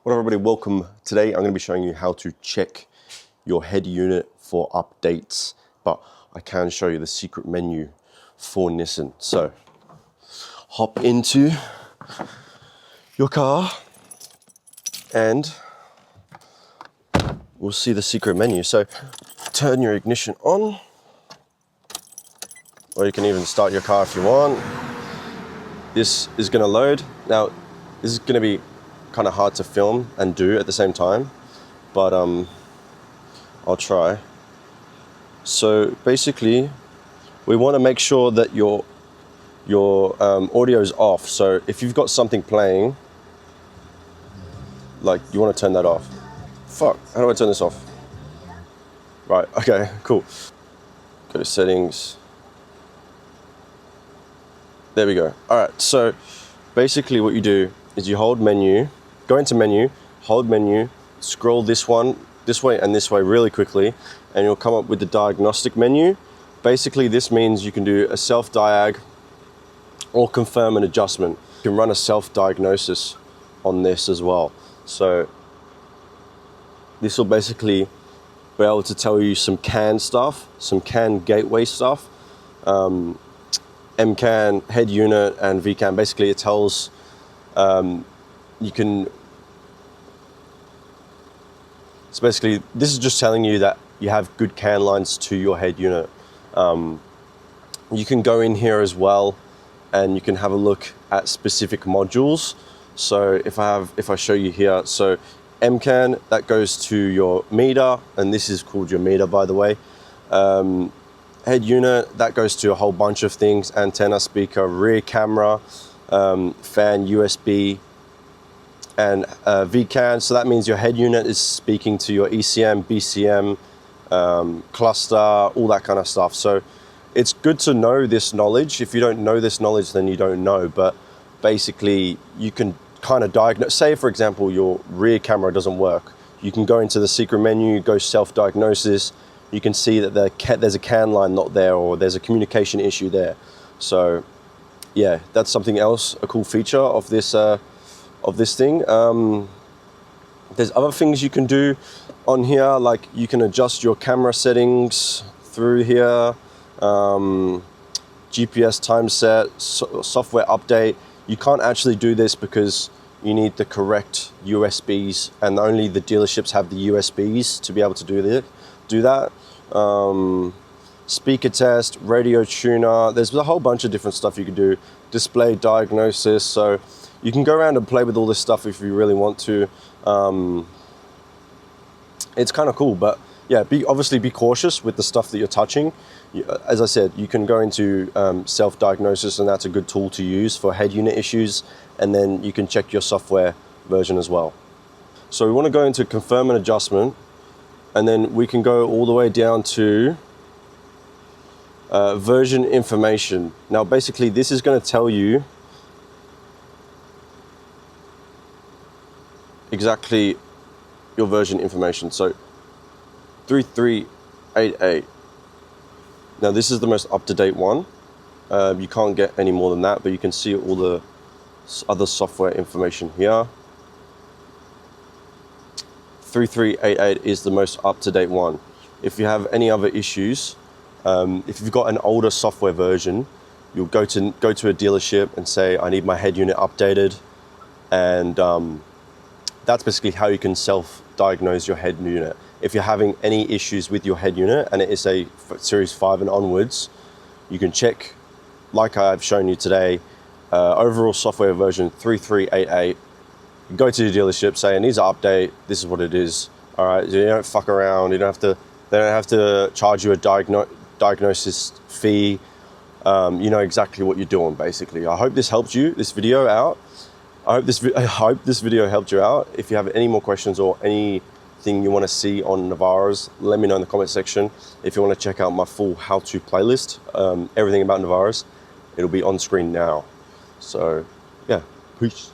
What up everybody, welcome. Today I'm going to be showing you how to check your head unit for updates, but I can show you the secret menu for Nissan. So hop into your car and we'll see the secret menu. So turn your ignition on, or you can even start your car if you want. This is going to load. Now this is going to be kind of hard to film and do at the same time, but I'll try. So basically we want to make sure that your audio is off. So if you've got something playing, like, you want to turn that off. Fuck, how do I turn this off? Right, okay, cool. Go to settings. There we go. All right, so basically what you do is you hold menu, go into menu, hold menu, scroll this way and this way really quickly, and you'll come up with the diagnostic menu. Basically, this means you can do a self-diag or confirm an adjustment. You can run a self-diagnosis on this as well. So this will basically be able to tell you some CAN stuff, some CAN gateway stuff, MCAN, head unit, and VCAN. Basically, it tells you can. So basically, this is just telling you that you have good CAN lines to your head unit. You can go in here as well, and you can have a look at specific modules. So if I show you here, so MCAN, that goes to your meter, and this is called your meter, by the way. Head unit, that goes to a whole bunch of things: antenna, speaker, rear camera, fan, USB, and VCAN. So that means your head unit is speaking to your ECM, BCM, cluster, all that kind of stuff. So it's good to know this knowledge. If you don't know this knowledge, then you don't know. But basically, you can kind of diagnose. Say, for example, your rear camera doesn't work. You can go into the secret menu, go self-diagnosis. You can see that there's a CAN line not there, or there's a communication issue there. So yeah, that's something else, a cool feature of this thing. There's other things you can do on here, like you can adjust your camera settings through here, GPS time set, software update. You can't actually do this because you need the correct USBs, and only the dealerships have the USBs to be able to do that. Speaker test, radio tuner, there's a whole bunch of different stuff you can do. Display diagnosis, so you can go around and play with all this stuff if you really want to. It's kind of cool, but yeah, obviously be cautious with the stuff that you're touching. As I said, you can go into self-diagnosis, and that's a good tool to use for head unit issues, and then you can check your software version as well. So we want to go into confirm an adjustment, and then we can go all the way down to version information. Now basically this is going to tell you exactly your version information. So 3388. Now this is the most up-to-date one. You can't get any more than that, but you can see all the other software information here. 3388 is the most up-to-date one. If you have any other issues, if you've got an older software version, you'll go to a dealership and say, I need my head unit updated, and that's basically how you can self-diagnose your head unit. If you're having any issues with your head unit and it is a Series 5 and onwards, you can check, like I've shown you today, overall software version 3388. You go to the dealership, say, it needs an update, this is what it is. All right, you don't fuck around, they don't have to charge you a diagnosis fee. You know exactly what you're doing, basically. I hope this helped you, this video out. I hope this video helped you out. If you have any more questions or anything you want to see on Navaras, let me know in the comment section. If you want to check out my full how-to playlist, everything about Navaras, it'll be on screen now. So yeah, peace.